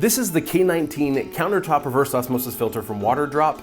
This is the K19 countertop reverse osmosis filter from Waterdrop.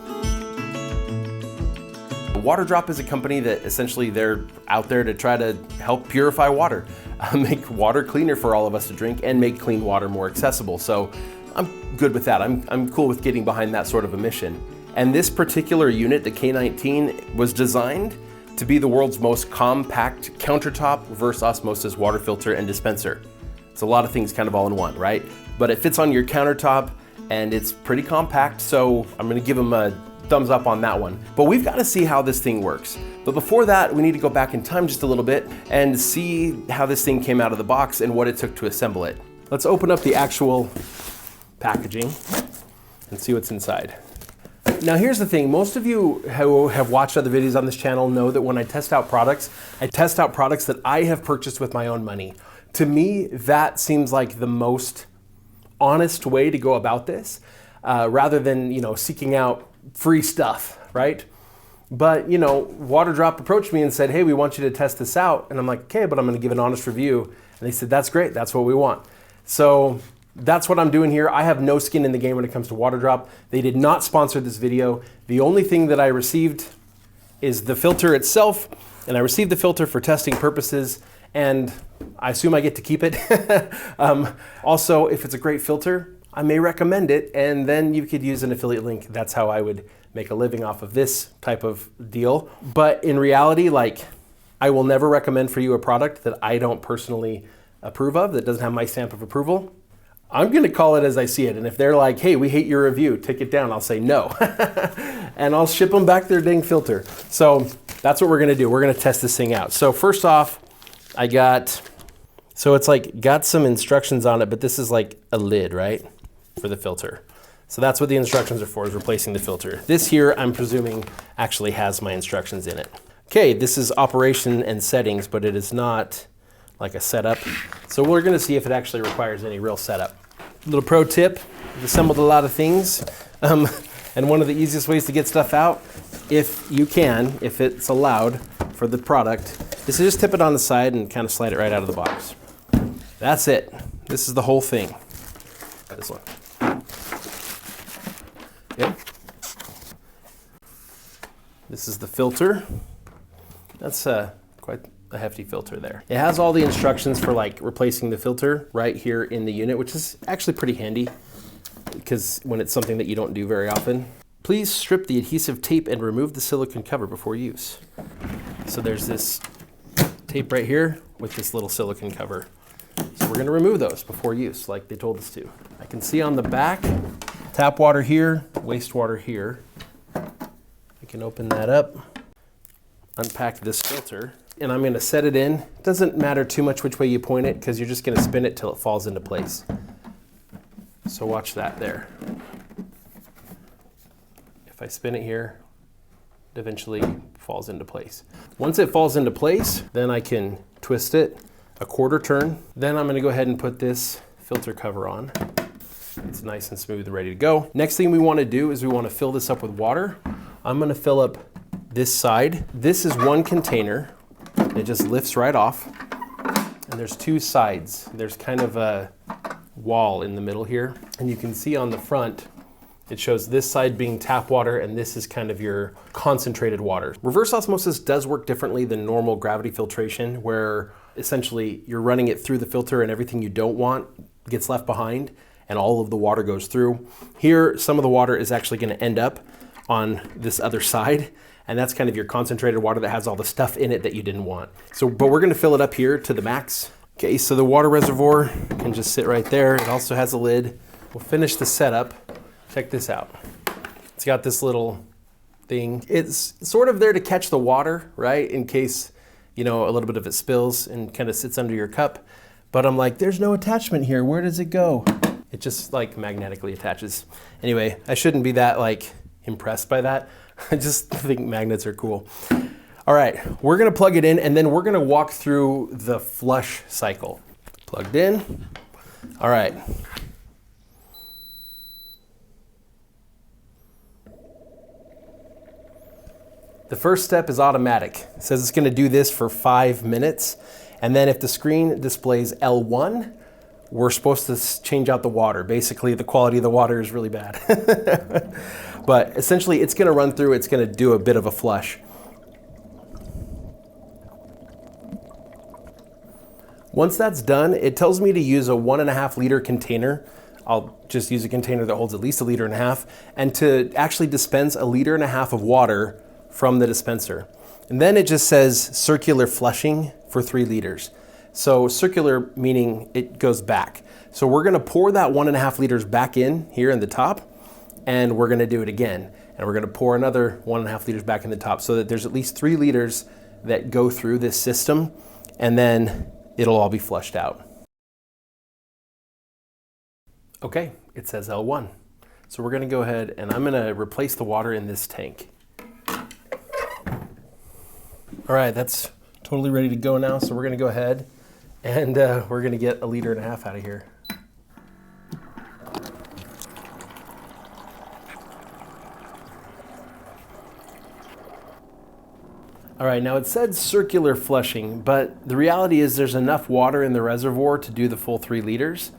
Waterdrop is a company that essentially they're out there to try to help purify water, make water cleaner for all of us to drink and make clean water more accessible. So I'm good with that. I'm cool with getting behind that sort of a mission. And this particular unit, the K19, was designed to be the world's most compact countertop reverse osmosis water filter and dispenser. It's a lot of things kind of all in one, right? But it fits on your countertop and it's pretty compact, so I'm gonna give them a thumbs up on that one. But we've gotta see how this thing works. But before that, we need to go back in time just a little bit and see how this thing came out of the box and what it took to assemble it. Let's open up the actual packaging and see what's inside. Now here's the thing, most of you who have watched other videos on this channel know that when I test out products that I have purchased with my own money. To me, that seems like the most honest way to go about this, rather than, seeking out free stuff, right? But, Waterdrop approached me and said, hey, we want you to test this out. And I'm like, okay, but I'm gonna give an honest review. And they said, that's great, that's what we want. So that's what I'm doing here. I have no skin in the game when it comes to Waterdrop. They did not sponsor this video. The only thing that I received is the filter itself, and I received the filter for testing purposes, and I assume I get to keep it. Also, if it's a great filter, I may recommend it, and then you could use an affiliate link. That's how I would make a living off of this type of deal. But in reality, I will never recommend for you a product that I don't personally approve of, that doesn't have my stamp of approval. I'm gonna call it as I see it. And if they're like, hey, we hate your review, take it down, I'll say no. And I'll ship them back their dang filter. So that's what we're gonna do. We're gonna test this thing out. So first off, so it's got some instructions on it, but this is like a lid, right? For the filter. So that's what the instructions are for, is replacing the filter. This here, I'm presuming, actually has my instructions in it. Okay, this is operation and settings, but it is not like a setup. So we're gonna see if it actually requires any real setup. Little pro tip, I've assembled a lot of things. And one of the easiest ways to get stuff out, if it's allowed for the product, is to just tip it on the side and kind of slide it right out of the box. That's it. This is the whole thing. This one. Yep. This is the filter. That's quite a hefty filter there. It has all the instructions for replacing the filter right here in the unit, which is actually pretty handy because when it's something that you don't do very often. Please strip the adhesive tape and remove the silicone cover before use. So there's this tape right here with this little silicone cover. So we're gonna remove those before use, like they told us to. I can see on the back, tap water here, wastewater here. I can open that up, unpack this filter, and I'm gonna set it in. It doesn't matter too much which way you point it because you're just gonna spin it till it falls into place. So watch that there. If I spin it here, it eventually falls into place. Once it falls into place, then I can twist it a quarter turn. Then I'm gonna go ahead and put this filter cover on. It's nice and smooth and ready to go. Next thing we wanna do is we wanna fill this up with water. I'm gonna fill up this side. This is one container. It just lifts right off. And there's two sides. There's kind of a wall in the middle here. And you can see on the front, it shows this side being tap water and this is kind of your concentrated water. Reverse osmosis does work differently than normal gravity filtration, where essentially you're running it through the filter and everything you don't want gets left behind and all of the water goes through. Here, some of the water is actually gonna end up on this other side, and that's kind of your concentrated water that has all the stuff in it that you didn't want. But we're gonna fill it up here to the max. Okay, so the water reservoir can just sit right there. It also has a lid. We'll finish the setup. Check this out. It's got this little thing. It's sort of there to catch the water, right? In case, a little bit of it spills and kind of sits under your cup. But I'm like, there's no attachment here. Where does it go? It just magnetically attaches. Anyway, I shouldn't be that impressed by that. I just think magnets are cool. All right, we're gonna plug it in and then we're gonna walk through the flush cycle. Plugged in. All right. The first step is automatic. It says it's gonna do this for 5 minutes. And then if the screen displays L1, we're supposed to change out the water. Basically, the quality of the water is really bad. But essentially, it's gonna run through, it's gonna do a bit of a flush. Once that's done, it tells me to use a 1.5 liter container. I'll just use a container that holds at least 1.5 liters, and to actually dispense 1.5 liters of water from the dispenser. And then it just says circular flushing for 3 liters. So circular meaning it goes back. So we're gonna pour that 1.5 liters back in here in the top, and we're gonna do it again. And we're gonna pour another 1.5 liters back in the top so that there's at least 3 liters that go through this system, and then it'll all be flushed out. Okay, it says L1. So we're gonna go ahead and I'm gonna replace the water in this tank. All right, that's totally ready to go now. So we're gonna go ahead and we're gonna get 1.5 liters out of here. All right, now it said circular flushing, but the reality is there's enough water in the reservoir to do the full 3 liters.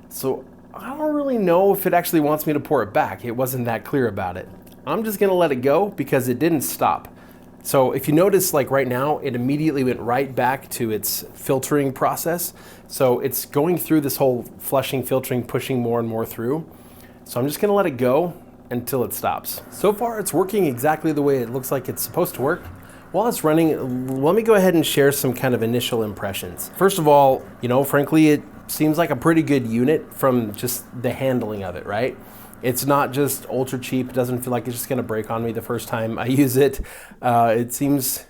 So I don't really know if it actually wants me to pour it back. It wasn't that clear about it. I'm just gonna let it go because it didn't stop. So if you notice, like right now, it immediately went right back to its filtering process. So it's going through this whole flushing, filtering, pushing more and more through. So I'm just gonna let it go until it stops. So far, it's working exactly the way it looks like it's supposed to work. While it's running, let me go ahead and share some kind of initial impressions. First of all, you know, frankly, it seems like a pretty good unit from just the handling of it, right? It's not just ultra cheap. It doesn't feel like it's just gonna break on me the first time I use it. It seems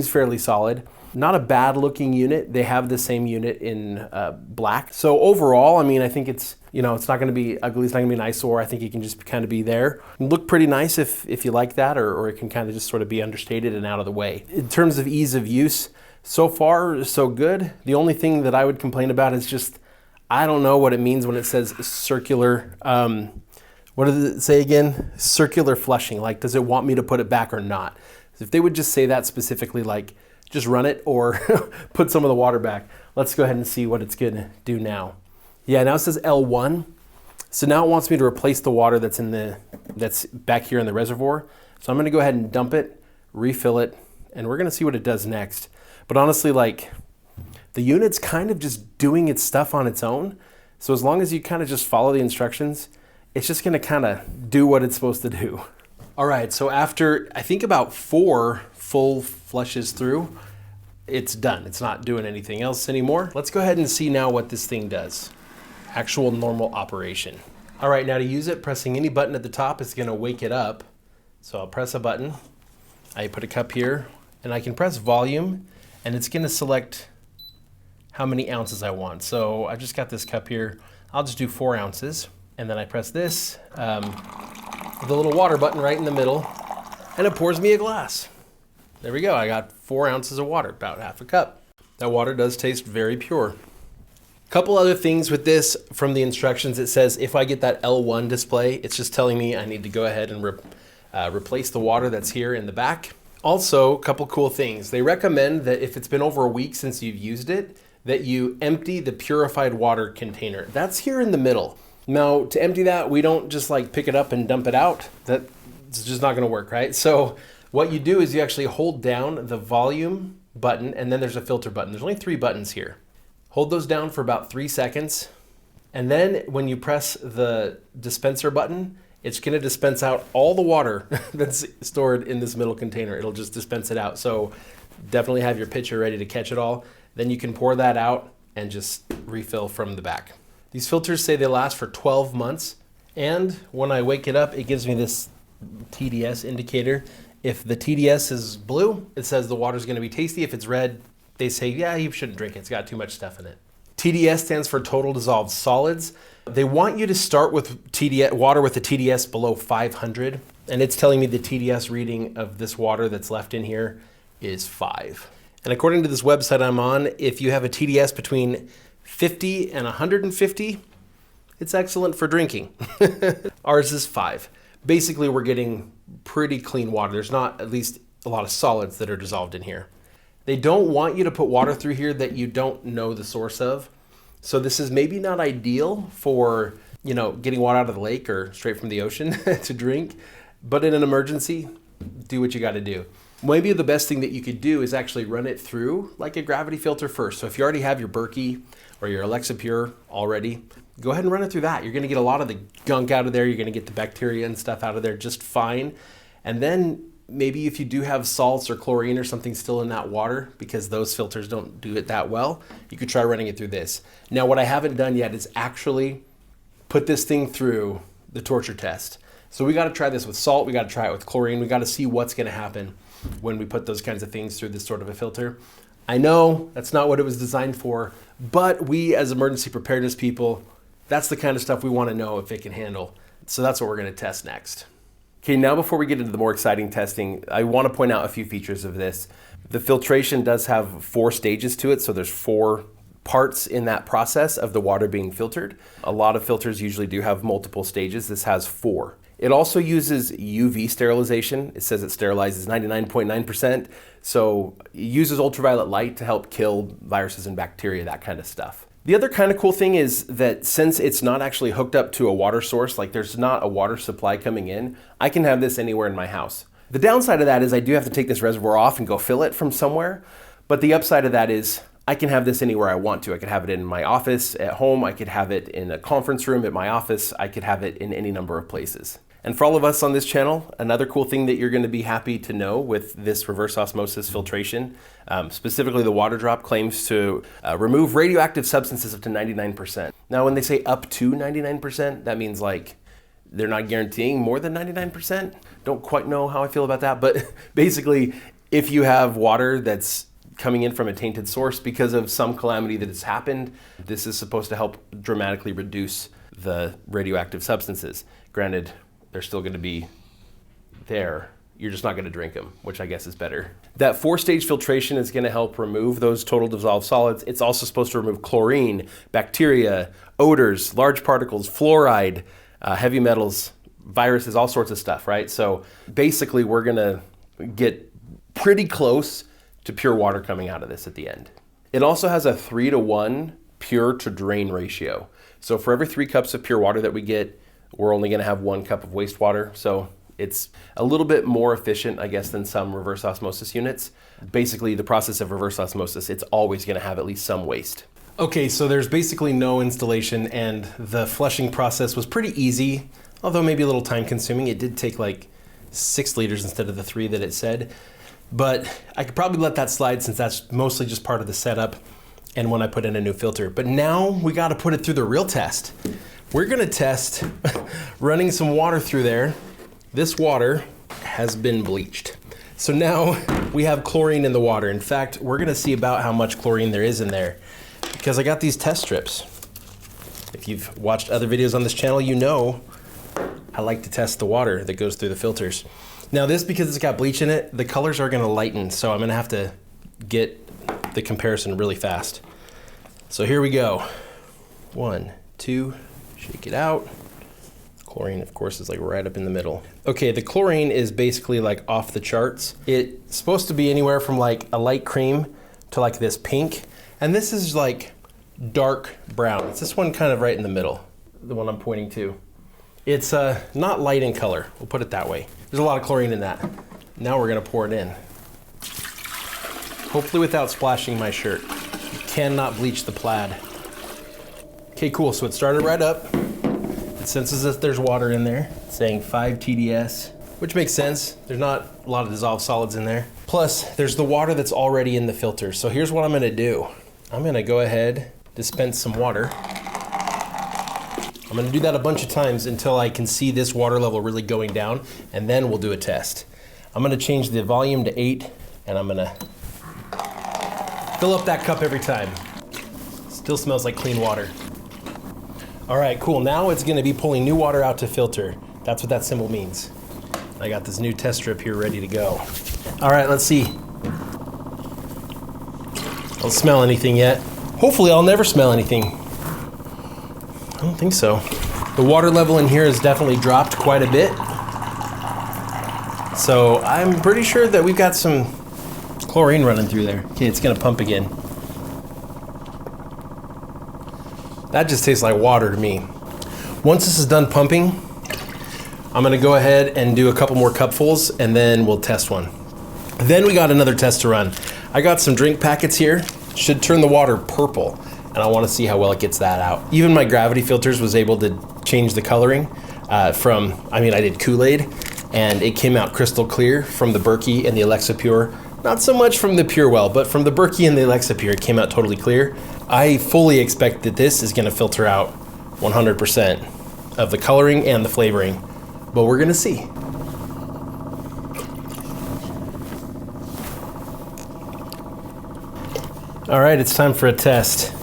fairly solid. Not a bad looking unit. They have the same unit in black. So overall, I mean, I think it's, you know, it's not gonna be ugly, it's not gonna be an eyesore. I think it can just kind of be there. Look pretty nice if you like that, or it can kind of just sort of be understated and out of the way. In terms of ease of use, so far, so good. The only thing that I would complain about is just, I don't know what it means when it says circular, what does it say again? Circular flushing, like does it want me to put it back or not? If they would just say that specifically, like just run it or put some of the water back. Let's go ahead and see what it's gonna do now. Yeah, now it says L1. So now it wants me to replace the water that's back here in the reservoir. So I'm gonna go ahead and dump it, refill it, and we're gonna see what it does next. But honestly, like the unit's kind of just doing its stuff on its own. So as long as you kind of just follow the instructions, it's just gonna kind of do what it's supposed to do. All right, so after I think about 4 full flushes through, it's done. It's not doing anything else anymore. Let's go ahead and see now what this thing does. Actual normal operation. All right, now to use it, pressing any button at the top is gonna wake it up. So I'll press a button, I put a cup here, and I can press volume, and it's gonna select how many ounces I want. So I just got this cup here. I'll just do 4 ounces. And then I press this, the little water button right in the middle, and it pours me a glass. There we go, I got 4 ounces of water, about half a cup. That water does taste very pure. Couple other things with this from the instructions. It says if I get that L1 display, it's just telling me I need to go ahead and replace the water that's here in the back. Also, a couple cool things. They recommend that if it's been over a week since you've used it, that you empty the purified water container. That's here in the middle. Now, to empty that, we don't just like pick it up and dump it out. That's just not gonna work, right? So what you do is you actually hold down the volume button, and then there's a filter button. There's only 3 buttons here. Hold those down for about 3 seconds. And then when you press the dispenser button, it's gonna dispense out all the water that's stored in this middle container. It'll just dispense it out. So definitely have your pitcher ready to catch it all. Then you can pour that out and just refill from the back. These filters say they last for 12 months. And when I wake it up, it gives me this TDS indicator. If the TDS is blue, it says the water's gonna be tasty. If it's red, they say, yeah, you shouldn't drink it. It's got too much stuff in it. TDS stands for total dissolved solids. They want you to start with water with a TDS below 500. And it's telling me the TDS reading of this water that's left in here is 5. And according to this website I'm on, if you have a TDS between 50 and 150, it's excellent for drinking. Ours is 5. Basically, we're getting pretty clean water. There's not at least a lot of solids that are dissolved in here. They don't want you to put water through here that you don't know the source of. So this is maybe not ideal for, you know, getting water out of the lake or straight from the ocean to drink, but in an emergency, do what you got to do. Maybe the best thing that you could do is actually run it through like a gravity filter first. So if you already have your Berkey or your Alexapure already, go ahead and run it through that. You're going to get a lot of the gunk out of there. You're going to get the bacteria and stuff out of there just fine. And then maybe if you do have salts or chlorine or something still in that water, because those filters don't do it that well, you could try running it through this. Now, what I haven't done yet is actually put this thing through the torture test. So we got to try this with salt. We got to try it with chlorine. We got to see what's going to happen when we put those kinds of things through this sort of a filter. I know that's not what it was designed for, but we as emergency preparedness people, that's the kind of stuff we want to know if it can handle. So that's what we're going to test next. Okay, now before we get into the more exciting testing, I want to point out a few features of this. The filtration does have 4 stages to it, so there's 4 parts in that process of the water being filtered. A lot of filters usually do have multiple stages. This has 4. It also uses UV sterilization. It says it sterilizes 99.9%. So it uses ultraviolet light to help kill viruses and bacteria, that kind of stuff. The other kind of cool thing is that since it's not actually hooked up to a water source, like there's not a water supply coming in, I can have this anywhere in my house. The downside of that is I do have to take this reservoir off and go fill it from somewhere. But the upside of that is I can have this anywhere I want to. I could have it in my office at home. I could have it in a conference room at my office. I could have it in any number of places. And for all of us on this channel, another cool thing that you're going to be happy to know with this reverse osmosis filtration, specifically the Waterdrop claims to remove radioactive substances up to 99%. Now, when they say up to 99%, that means like they're not guaranteeing more than 99%. Don't quite know how I feel about that, but basically, if you have water that's coming in from a tainted source because of some calamity that has happened, this is supposed to help dramatically reduce the radioactive substances. Granted, they're still going to be there. You're just not going to drink them, which I guess is better. That 4-stage filtration is going to help remove those total dissolved solids. It's also supposed to remove chlorine, bacteria, odors, large particles, fluoride, heavy metals, viruses, all sorts of stuff, right? So basically, we're going to get pretty close to pure water coming out of this at the end. It also has a 3-to-1 pure to drain ratio. So for every 3 cups of pure water that we get, we're only going to have 1 cup of wastewater. So it's a little bit more efficient, I guess, than some reverse osmosis units. Basically, the process of reverse osmosis, it's always going to have at least some waste. Okay, so there's basically no installation, and the flushing process was pretty easy, although maybe a little time consuming. It did take like 6 liters instead of the 3 that it said. But I could probably let that slide since that's mostly just part of the setup and when I put in a new filter. But now we got to put it through the real test. We're going to test running some water through there. This water has been bleached. So now we have chlorine in the water. In fact, we're going to see about how much chlorine there is in there because I got these test strips. If you've watched other videos on this channel, you know I like to test the water that goes through the filters. Now this, because it's got bleach in it, the colors are going to lighten, so I'm going to have to get the comparison really fast. So here we go. 1, 2, shake it out. Chlorine, of course, is like right up in the middle. Okay, the chlorine is basically like off the charts. It's supposed to be anywhere from like a light cream to like this pink, and this is like dark brown. It's this one kind of right in the middle, the one I'm pointing to. It's not light in color, we'll put it that way. There's a lot of chlorine in that. Now we're gonna pour it in. Hopefully without splashing my shirt. You cannot bleach the plaid. Okay, cool, so it started right up. It senses that there's water in there. It's saying 5 TDS, which makes sense. There's not a lot of dissolved solids in there. Plus, there's the water that's already in the filter. So here's what I'm gonna do. I'm gonna go ahead, dispense some water. I'm gonna do that a bunch of times until I can see this water level really going down, and then we'll do a test. I'm gonna change the volume to 8, and I'm gonna fill up that cup every time. Still smells like clean water. All right, cool. Now it's gonna be pulling new water out to filter. That's what that symbol means. I got this new test strip here ready to go. All right, let's see. I don't smell anything yet. Hopefully I'll never smell anything. I don't think so. The water level in here has definitely dropped quite a bit. So I'm pretty sure that we've got some chlorine running through there. Okay, it's gonna pump again. That just tastes like water to me. Once this is done pumping, I'm gonna go ahead and do a couple more cupfuls and then we'll test one. Then we got another test to run. I got some drink packets here. Should turn the water purple, and I wanna see how well it gets that out. Even my gravity filters was able to change the coloring I did Kool-Aid, and it came out crystal clear from the Berkey and the Alexapure. Not so much from the Purewell, but from the Berkey and the Alexapure, it came out totally clear. I fully expect that this is gonna filter out 100% of the coloring and the flavoring, but we're gonna see. All right, it's time for a test.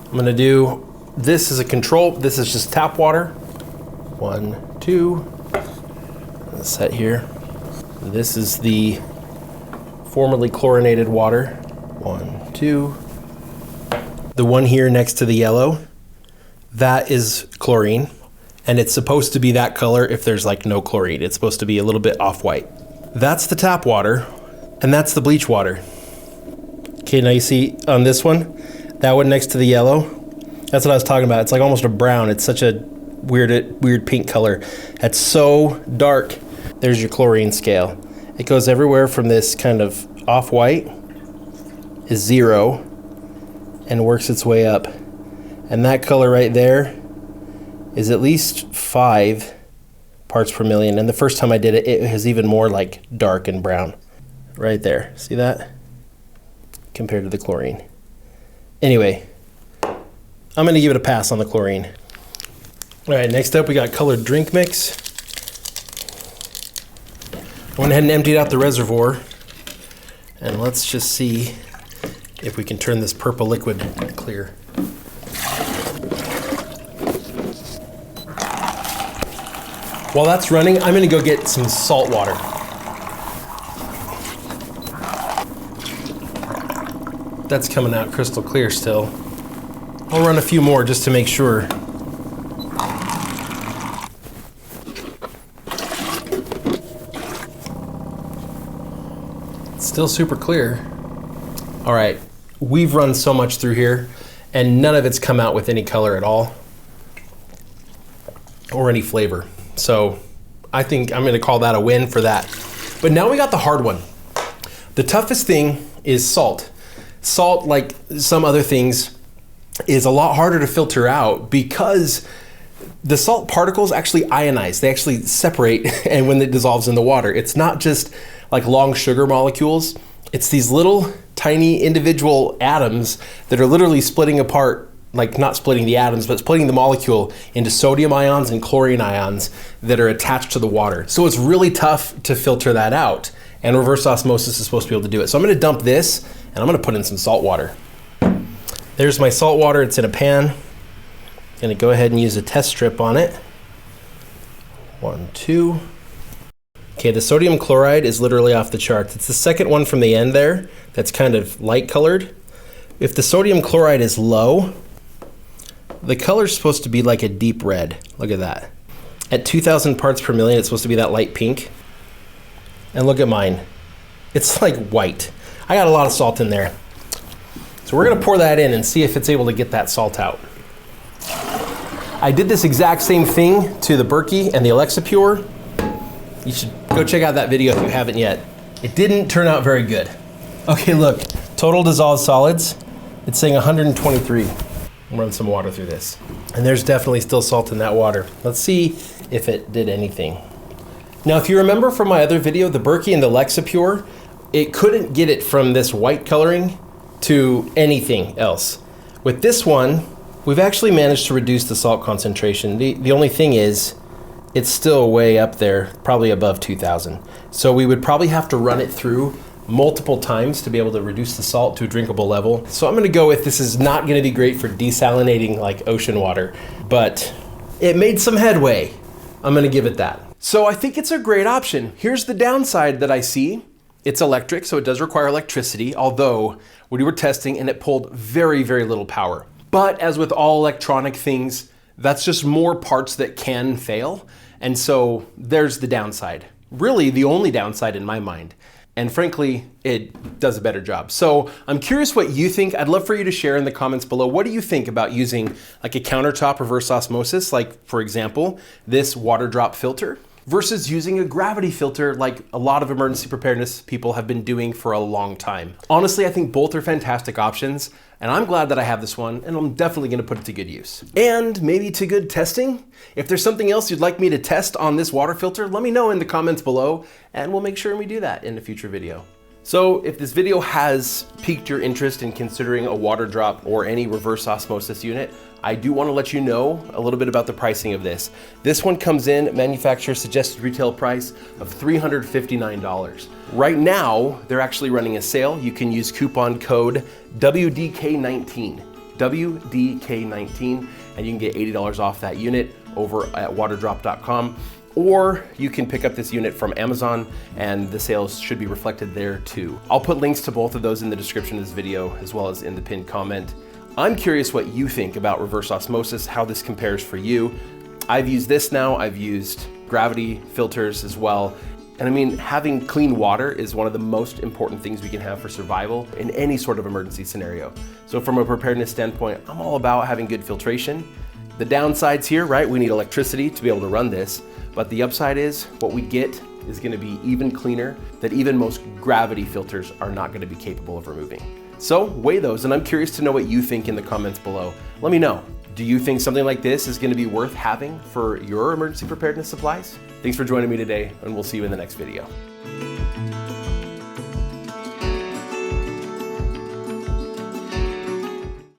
I'm gonna do, this is a control, this is just tap water. 1, 2, set here. This is the formerly chlorinated water. 1, 2. The one here next to the yellow, that is chlorine, and it's supposed to be that color if there's like no chlorine. It's supposed to be a little bit off-white. That's the tap water, and that's the bleach water. Okay, now you see on this one, that one next to the yellow, that's what I was talking about. It's like almost a brown. It's such a weird pink color. That's so dark. There's your chlorine scale. It goes everywhere from this kind of off-white is 0 and works its way up. And that color right there is at least 5 parts per million. And the first time I did it, it was even more like dark and brown. Right there, see that? Compared to the chlorine. Anyway, I'm gonna give it a pass on the chlorine. All right, next up we got colored drink mix. I went ahead and emptied out the reservoir, and let's just see if we can turn this purple liquid clear. While that's running, I'm gonna go get some salt water. That's coming out crystal clear still. I'll run a few more just to make sure. It's still super clear. All right, we've run so much through here and none of it's come out with any color at all or any flavor. So I think I'm gonna call that a win for that. But now we got the hard one. The toughest thing is salt. Salt, like some other things, is a lot harder to filter out because the salt particles actually ionize. They actually separate and when it dissolves in the water. It's not just like long sugar molecules. It's these little tiny individual atoms that are literally splitting apart, like not splitting the atoms, but splitting the molecule into sodium ions and chlorine ions that are attached to the water. So it's really tough to filter that out. And reverse osmosis is supposed to be able to do it. So I'm gonna dump this and I'm gonna put in some salt water. There's my salt water, it's in a pan. I'm gonna go ahead and use a test strip on it. 1, 2. Okay, the sodium chloride is literally off the charts. It's the second one from the end there that's kind of light colored. If the sodium chloride is low, the color's supposed to be like a deep red. Look at that. At 2,000 parts per million, it's supposed to be that light pink. And look at mine. It's like white. I got a lot of salt in there. So we're gonna pour that in and see if it's able to get that salt out. I did this exact same thing to the Berkey and the Alexapure. You should go check out that video if you haven't yet. It didn't turn out very good. Okay, look, total dissolved solids. It's saying 123. I'll run some water through this. And there's definitely still salt in that water. Let's see if it did anything. Now, if you remember from my other video, the Berkey and the Alexapure, it couldn't get it from this white coloring to anything else. With this one, we've actually managed to reduce the salt concentration. The only thing is, it's still way up there, probably above 2,000. So we would probably have to run it through multiple times to be able to reduce the salt to a drinkable level. So I'm gonna go with this is not gonna be great for desalinating like ocean water, but it made some headway. I'm gonna give it that. So I think it's a great option. Here's the downside that I see. It's electric, so it does require electricity, although we were testing and it pulled very, very little power. But as with all electronic things, that's just more parts that can fail. And so there's the downside. Really, the only downside in my mind And frankly, it does a better job. So I'm curious what you think. I'd love for you to share in the comments below. What do you think about using like a countertop reverse osmosis, like for example, this Waterdrop filter, versus using a gravity filter like a lot of emergency preparedness people have been doing for a long time? Honestly, I think both are fantastic options, and I'm glad that I have this one, and I'm definitely gonna put it to good use. And maybe to good testing? If there's something else you'd like me to test on this water filter, let me know in the comments below, and we'll make sure we do that in a future video. So if this video has piqued your interest in considering a Waterdrop or any reverse osmosis unit, I do want to let you know a little bit about the pricing of this. This one comes in at manufacturer suggested retail price of $359. Right now, they're actually running a sale. You can use coupon code WDK19, WDK19, and you can get $80 off that unit over at waterdrop.com. Or you can pick up this unit from Amazon, and the sales should be reflected there too. I'll put links to both of those in the description of this video, as well as in the pinned comment. I'm curious what you think about reverse osmosis, how this compares for you. I've used this now, I've used gravity filters as well. And I mean, having clean water is one of the most important things we can have for survival in any sort of emergency scenario. So from a preparedness standpoint, I'm all about having good filtration. The downsides here, right? We need electricity to be able to run this. But the upside is what we get is gonna be even cleaner that even most gravity filters are not gonna be capable of removing. So weigh those, and I'm curious to know what you think in the comments below. Let me know. Do you think something like this is gonna be worth having for your emergency preparedness supplies? Thanks for joining me today, and we'll see you in the next video.